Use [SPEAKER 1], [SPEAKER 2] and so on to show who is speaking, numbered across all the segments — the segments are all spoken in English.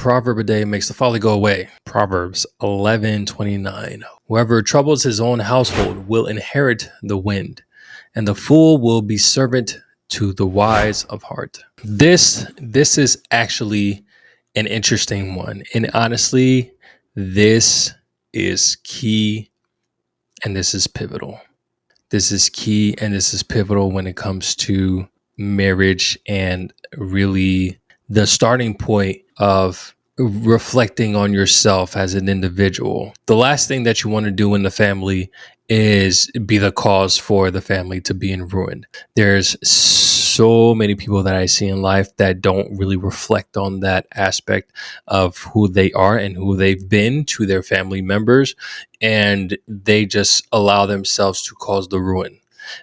[SPEAKER 1] proverb a day makes the folly go away. Proverbs 11:29. Whoever troubles his own household will inherit the wind, and the fool will be servant to the wise of heart. This is actually an interesting one. And honestly, this is key and this is pivotal. This is key and this is pivotal when it comes to marriage and really the starting point of reflecting on yourself as an individual. The last thing that you want to do in the family is be the cause for the family to be in ruin. There's so many people that I see in life that don't really reflect on that aspect of who they are and who they've been to their family members, and they just allow themselves to cause the ruin.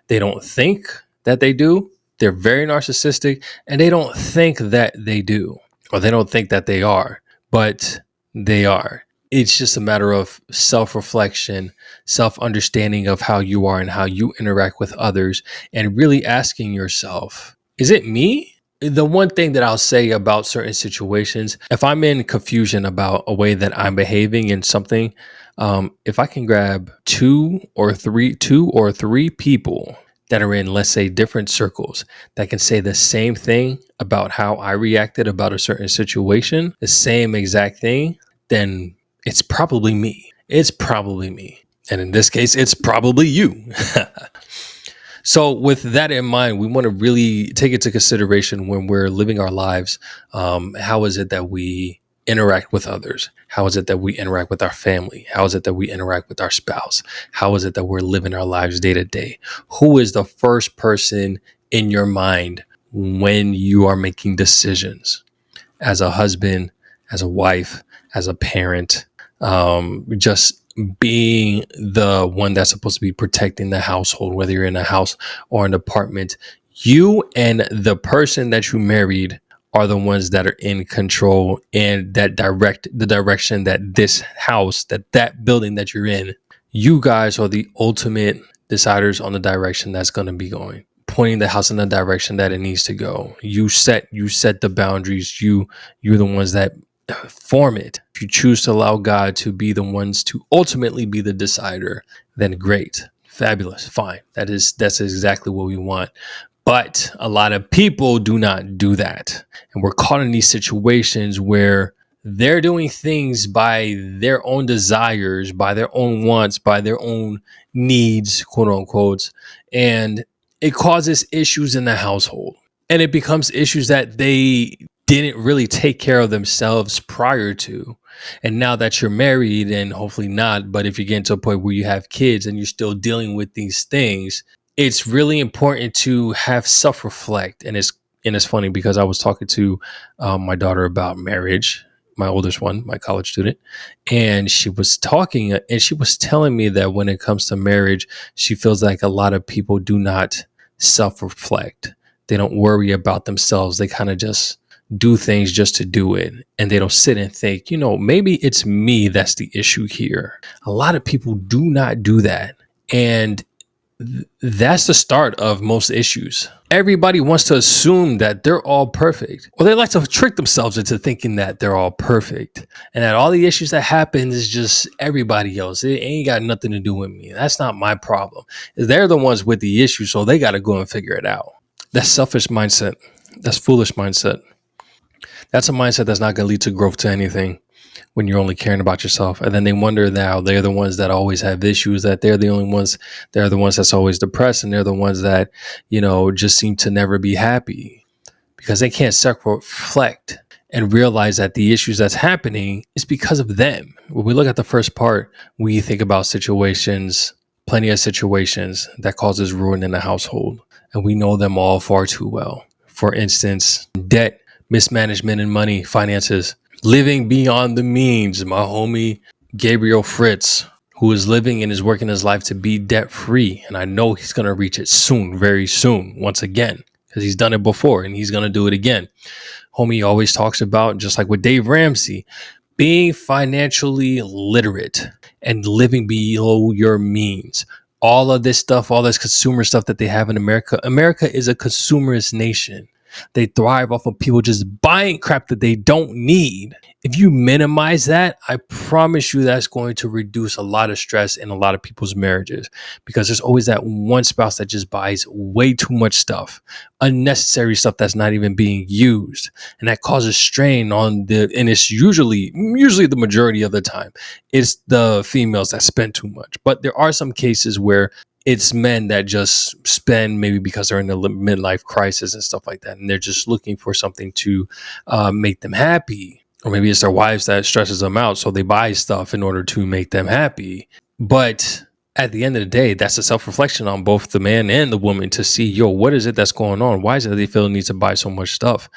[SPEAKER 1] They don't think that they do. They're very narcissistic, and they don't think that they do, or they don't think that they are, but they are. It's just a matter of self-reflection, self-understanding of how you are and how you interact with others, and really asking yourself, is it me? The one thing that I'll say about certain situations, if I'm in confusion about a way that I'm behaving in something, if I can grab two or three people that are in, let's say, different circles that can say the same thing about how I reacted about a certain situation, the same exact thing, then it's probably me. It's probably me. And in this case, it's probably you. So with that in mind, we want to really take into consideration when we're living our lives. How is it that we interact with others? How is it that we interact with our family? How is it that we interact with our spouse? How is it that we're living our lives day to day? Who is the first person in your mind when you are making decisions as a husband, as a wife, as a parent? Just being the one that's supposed to be protecting the household, whether you're in a house or an apartment. You and the person that you married are the ones that are in control and that direct the direction that this house, that building that you're in. You guys are the ultimate deciders on the direction that's going to be going, pointing the house in the direction that it needs to go. You set the boundaries. You're the ones that form it. If you choose to allow God to be the ones to ultimately be the decider, then great, fabulous, fine. That's exactly what we want. But a lot of people do not do that. And we're caught in these situations where they're doing things by their own desires, by their own wants, by their own needs, quote unquote. And it causes issues in the household. And it becomes issues that they didn't really take care of themselves prior to. And now that you're married, and hopefully not, but if you get to a point where you have kids and you're still dealing with these things, it's really important to have self-reflect. And it's funny because I was talking to my daughter about marriage, my oldest one, my college student, and she was talking and she was telling me that when it comes to marriage, she feels like a lot of people do not self-reflect. They don't worry about themselves. They kind of just do things just to do it. And they don't sit and think, maybe it's me that's the issue here. A lot of people do not do that. And that's the start of most issues. Everybody wants to assume that they're all perfect, or they like to trick themselves into thinking that they're all perfect and that all the issues that happen is just everybody else. It ain't got nothing to do with me. That's not my problem. They're the ones with the issue, so they got to go and figure it out. That's selfish mindset. That's foolish mindset. That's a mindset that's not going to lead to growth to anything when you're only caring about yourself. And then they wonder now they're the ones that always have issues, that they're the ones that's always depressed. And they're the ones that, just seem to never be happy because they can't self-reflect and realize that the issues that's happening is because of them. When we look at the first part, we think about plenty of situations that causes ruin in the household. And we know them all far too well. For instance, debt, mismanagement in money, finances, living beyond the means. My homie Gabriel Fritz, who is living and is working his life to be debt free. And I know he's going to reach it soon, very soon, once again, because he's done it before and he's going to do it again. Homie always talks about, just like with Dave Ramsey, being financially literate and living below your means. All of this stuff, all this consumer stuff that they have in America. America is a consumerist nation. They thrive off of people just buying crap that they don't need. If you minimize that, I promise you that's going to reduce a lot of stress in a lot of people's marriages, because there's always that one spouse that just buys way too much stuff, unnecessary stuff that's not even being used. And that causes strain on and it's usually the majority of the time, it's the females that spend too much. But there are some cases where it's men that just spend maybe because they're in a midlife crisis and stuff like that, and they're just looking for something to make them happy. Or maybe it's their wives that stresses them out, so they buy stuff in order to make them happy. But at the end of the day, that's a self-reflection on both the man and the woman to see, yo, what is it that's going on? Why is it that they feel the need to buy so much stuff?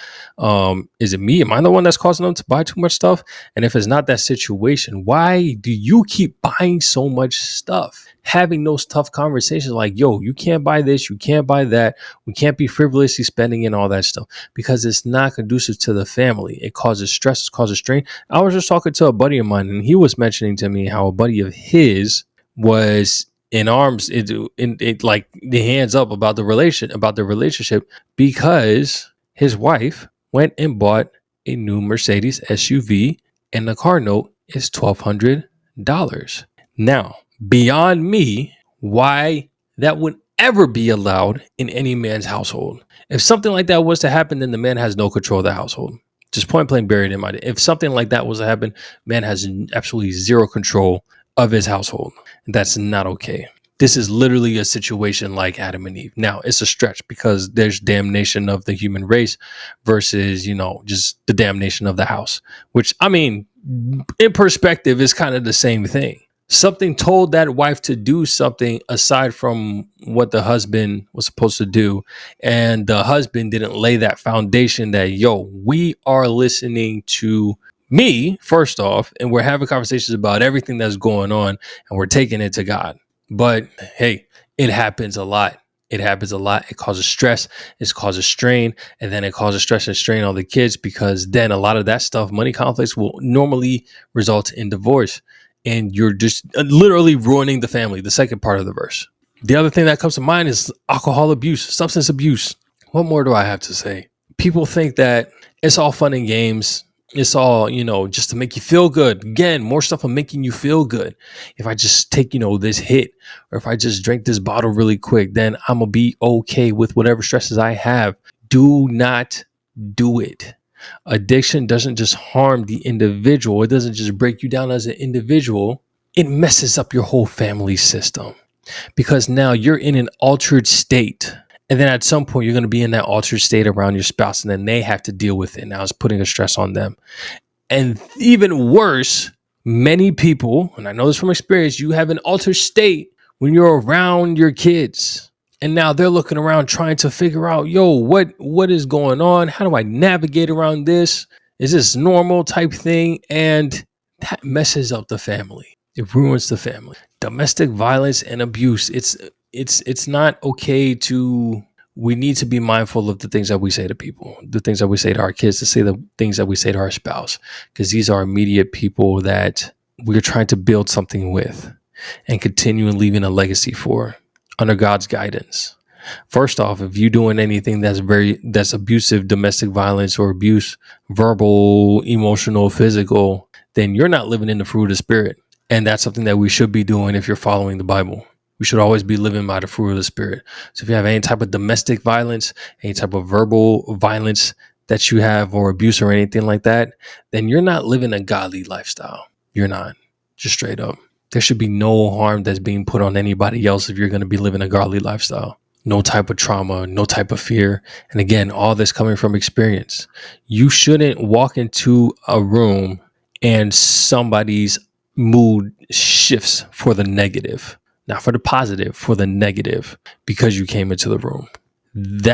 [SPEAKER 1] Is it me? Am I the one that's causing them to buy too much stuff? And if it's not that situation, why do you keep buying so much stuff? Having those tough conversations like, yo, you can't buy this, you can't buy that, we can't be frivolously spending and all that stuff, because it's not conducive to the family. It causes stress, it causes strain. I was just talking to a buddy of mine, and he was mentioning to me how a buddy of his was in arms, like the hands up about the relationship, because his wife went and bought a new Mercedes SUV, and the car note is $1,200. Now, beyond me, why that would ever be allowed in any man's household. If something like that was to happen, then the man has no control of the household. Just point blank buried in mind. If something like that was to happen, man has absolutely zero control of his household. That's not okay. This is literally a situation like Adam and Eve. Now, it's a stretch because there's damnation of the human race versus, just the damnation of the house, which, I mean, in perspective is kind of the same thing. Something told that wife to do something aside from what the husband was supposed to do. And the husband didn't lay that foundation that, yo, we are listening to me first off, and we're having conversations about everything that's going on, and we're taking it to God. But hey, it happens a lot. It happens a lot. It causes stress. It causes strain. And then it causes stress and strain on the kids, because then a lot of that stuff, money conflicts, will normally result in divorce. And you're just literally ruining the family. The second part of the verse. The other thing that comes to mind is alcohol abuse, substance abuse. What more do I have to say? People think that it's all fun and games. It's all, just to make you feel good. Again, more stuff on making you feel good. If I just take, this hit, or if I just drink this bottle really quick, then I'm going to be okay with whatever stresses I have. Do not do it. Addiction doesn't just harm the individual. It doesn't just break you down as an individual. It messes up your whole family system, because now you're in an altered state. And then at some point, you're going to be in that altered state around your spouse, and then they have to deal with it. Now it's putting a stress on them. And even worse, many people, and I know this from experience, you have an altered state when you're around your kids. And now they're looking around trying to figure out, yo, what is going on? How do I navigate around this? Is this normal type thing? And that messes up the family. It ruins the family. Domestic violence and abuse. It's not okay we need to be mindful of the things that we say to people, the things that we say to our kids, to say the things that we say to our spouse, because these are immediate people that we're trying to build something with and continue leaving a legacy for under God's guidance. First off, if you're doing anything that's abusive, domestic violence or abuse, verbal, emotional, physical, then you're not living in the fruit of the Spirit. And that's something that we should be doing if you're following the Bible. We should always be living by the fruit of the Spirit. So if you have any type of domestic violence, any type of verbal violence that you have, or abuse or anything like that, then you're not living a godly lifestyle. You're not. Just straight up. There should be no harm that's being put on anybody else if you're going to be living a godly lifestyle. No type of trauma, no type of fear. And again, all this coming from experience. You shouldn't walk into a room and somebody's mood shifts for the negative. Not for the positive, for the negative, because you came into the room.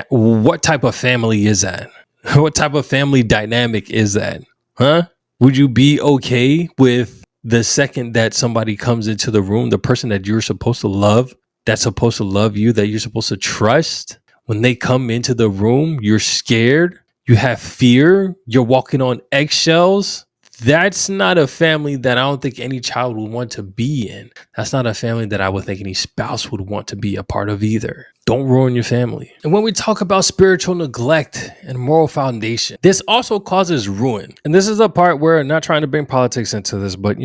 [SPEAKER 1] What type of family is that? What type of family dynamic is that? Huh? Would you be okay with the second that somebody comes into the room, the person that you're supposed to love, that's supposed to love you, that you're supposed to trust, when they come into the room, you're scared, you have fear, you're walking on eggshells? That's not a family that I don't think any child would want to be in. That's not a family that I would think any spouse would want to be a part of either. Don't ruin your family. And when we talk about spiritual neglect and moral foundation, this also causes ruin. And this is the part where I'm not trying to bring politics into this, but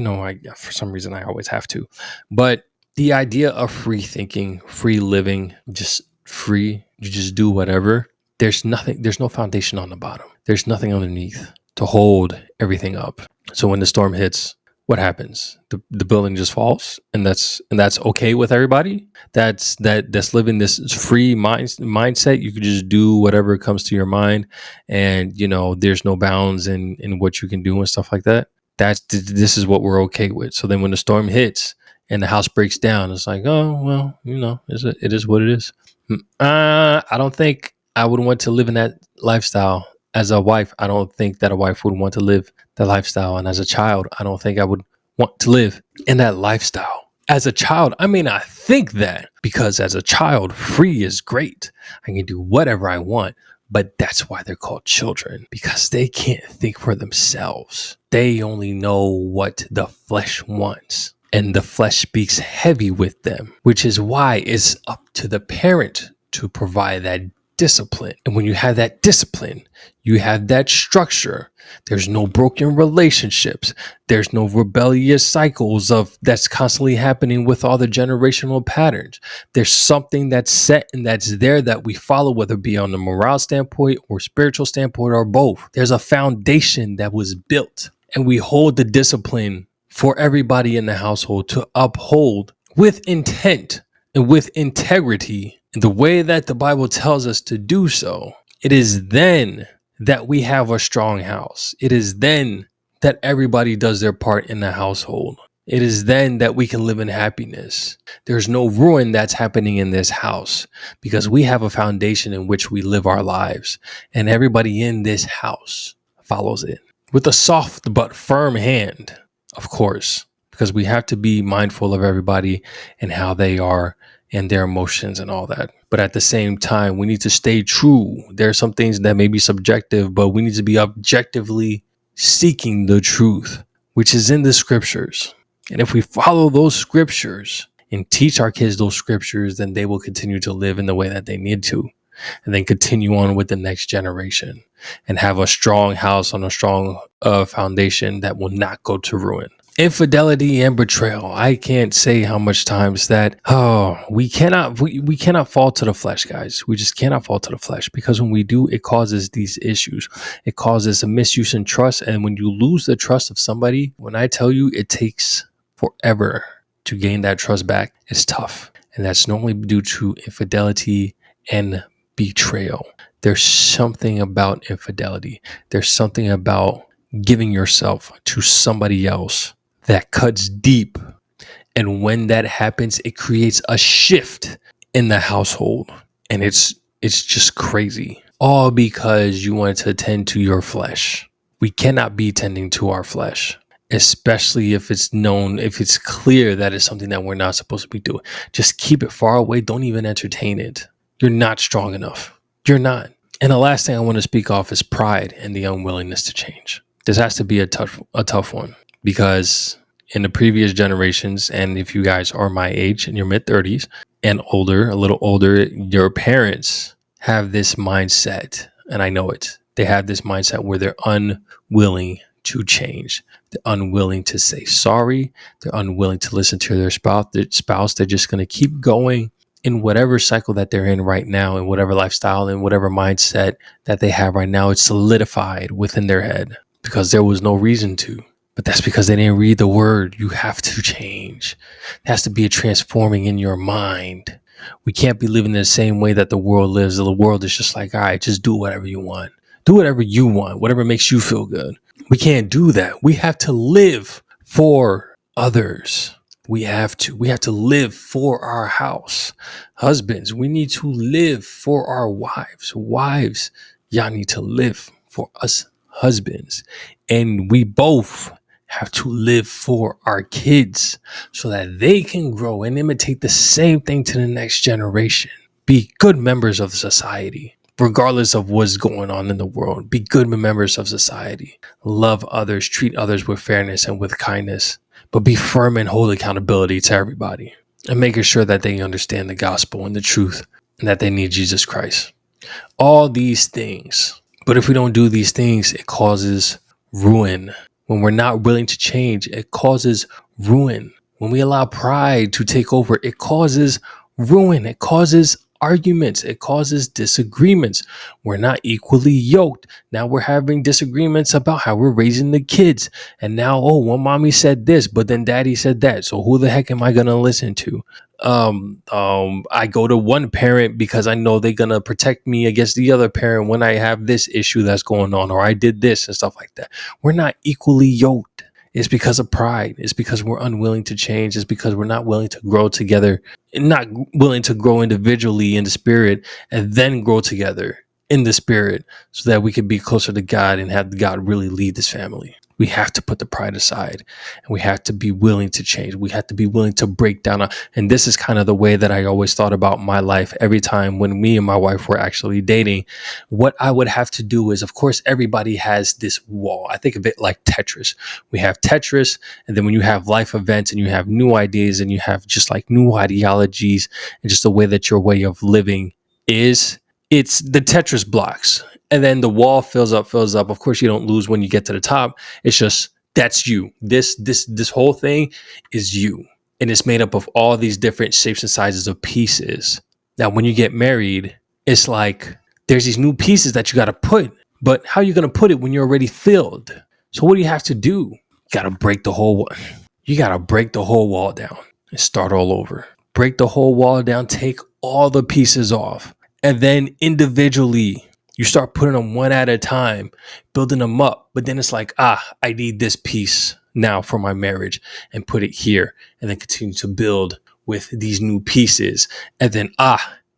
[SPEAKER 1] for some reason I always have to. But the idea of free thinking, free living, just free, you just do whatever. There's no foundation on the bottom. There's nothing underneath to hold everything up. So when the storm hits, what happens? The building just falls, and that's okay with everybody. That's living this free mindset. You can just do whatever comes to your mind, and there's no bounds in what you can do and stuff like that. This is what we're okay with. So then when the storm hits and the house breaks down, it's like, oh well, it is what it is. I don't think I would want to live in that lifestyle. As a wife, I don't think that a wife would want to live that lifestyle. And as a child, I don't think I would want to live in that lifestyle. As a child, I may not think that, because as a child, free is great. I can do whatever I want. But that's why they're called children, because they can't think for themselves. They only know what the flesh wants. And the flesh speaks heavy with them, which is why it's up to the parent to provide that discipline. And when you have that discipline, you have that structure. There's no broken relationships. There's no rebellious cycles of that's constantly happening with all the generational patterns. There's something that's set and that's there that we follow, whether it be on the morale standpoint or spiritual standpoint or both. There's a foundation that was built, and we hold the discipline for everybody in the household to uphold with intent and with integrity in the way that the Bible tells us to do so. It is then that we have a strong house. It is then that everybody does their part in the household. It is then that we can live in happiness. There's no ruin that's happening in this house because we have a foundation in which we live our lives, and everybody in this house follows it with a soft but firm hand. Of course, because we have to be mindful of everybody and how they are and their emotions and all that. But at the same time, we need to stay true. There are some things that may be subjective, but we need to be objectively seeking the truth, which is in the scriptures. And if we follow those scriptures and teach our kids those scriptures, then they will continue to live in the way that they need to, and then continue on with the next generation and have a strong house on a strong foundation that will not go to ruin. Infidelity and betrayal. I can't say how much times that we cannot fall to the flesh, guys. We just cannot fall to the flesh, because when we do, it causes these issues. It causes a misuse in trust, and when you lose the trust of somebody, when I tell you it takes forever to gain that trust back, it's tough, and that's normally due to infidelity and betrayal. There's something about infidelity. There's something about giving yourself to somebody else that cuts deep. And when that happens, it creates a shift in the household. And it's just crazy. All because you wanted to tend to your flesh. We cannot be tending to our flesh, especially if it's known, if it's clear that it's something that we're not supposed to be doing. Just keep it far away. Don't even entertain it. You're not strong enough. You're not. And the last thing I want to speak of is pride and the unwillingness to change. This has to be a tough one, because in the previous generations, and if you guys are my age, in your mid-30s and older, a little older, your parents have this mindset, and I know it. They have this mindset where they're unwilling to change. They're unwilling to say sorry. They're unwilling to listen to their spouse. They're just going to keep going in whatever cycle that they're in right now, in whatever lifestyle and whatever mindset that they have right now. It's solidified within their head because there was no reason to. But that's because they didn't read the word. You have to change. There has to be a transforming in your mind. We can't be living in the same way that the world lives. The world is just like, all right, just do whatever you want. Do whatever you want, whatever makes you feel good. We can't do that. We have to live for others. We have to live for our house. Husbands, we need to live for our wives. Wives, y'all need to live for us husbands. And we both have to live for our kids so that they can grow and imitate the same thing to the next generation. Be good members of society. regardless of what's going on in the world. Be good members of society. Love others, treat others with fairness and with kindness, but be firm and hold accountability to everybody and making sure that they understand the gospel and the truth and that they need Jesus Christ. All these things. But if we don't do these things, it causes ruin. When we're not willing to change, it causes ruin. When we allow pride to take over, it causes ruin. It causes arguments. It causes disagreements. We're not equally yoked. Now we're having disagreements about how we're raising the kids. And now, oh, well, mommy said this, but then daddy said that. So who the heck am I going to listen to? I go to one parent because I know they're going to protect me against the other parent when I have this issue that's going on, or I did this and stuff like that. We're not equally yoked. It's because of pride. It's because we're unwilling to change. It's because we're not willing to grow together and not willing to grow individually in the spirit and then grow together in the spirit so that we can be closer to God and have God really lead this family. We have to put the pride aside and we have to be willing to change. We have to be willing to break down. And this is kind of the way that I always thought about my life every time when me and my wife were actually dating. What I would have to do is, of course, everybody has this wall. I think of it like Tetris. We have Tetris, and then when you have life events and you have new ideas and you have just like new ideologies and just the way that your way of living is, it's the Tetris blocks. And then the wall fills up. Of course, you don't lose when you get to the top. It's just, that's you. This whole thing is you. And it's made up of all these different shapes and sizes of pieces. Now, when you get married, it's like there's these new pieces that you got to put. But how are you going to put it when you're already filled? So what do you have to do? You got to break the whole wall. You got to break the whole wall down and start all over. Break the whole wall down. Take all the pieces off. And then individually, you start putting them one at a time, building them up. But then it's like, I need this piece now for my marriage and put it here and then continue to build with these new pieces. And then,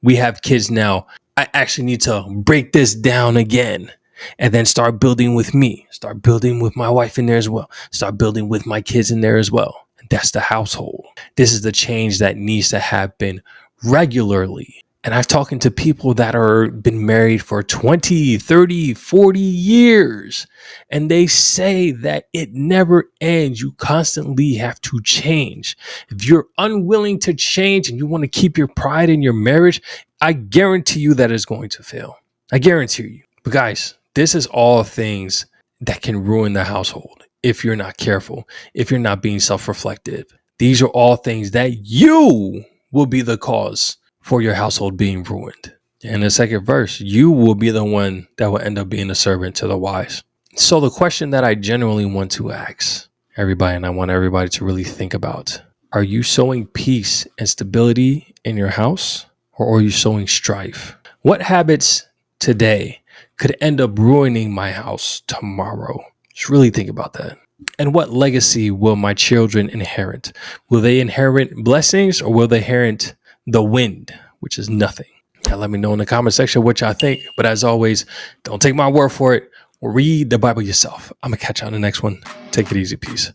[SPEAKER 1] we have kids now. I actually need to break this down again and then start building with me, start building with my wife in there as well, start building with my kids in there as well. And that's the household. This is the change that needs to happen regularly. And I've talked to people that are been married for 20, 30, 40 years. And they say that it never ends. You constantly have to change. If you're unwilling to change and you want to keep your pride in your marriage, I guarantee you that it's going to fail. I guarantee you. But guys, this is all things that can ruin the household if you're not careful, if you're not being self-reflective. These are all things that you will be the cause for your household being ruined. In the second verse, you will be the one that will end up being a servant to the wise. So the question that I generally want to ask everybody, and I want everybody to really think about, are you sowing peace and stability in your house, or are you sowing strife? What habits today could end up ruining my house tomorrow? Just really think about that. And what legacy will my children inherit? Will they inherit blessings, or will they inherit the wind, which is nothing? Now, let me know in the comment section what y'all think. But as always, don't take my word for it. Read the Bible yourself. I'm going to catch you on the next one. Take it easy. Peace.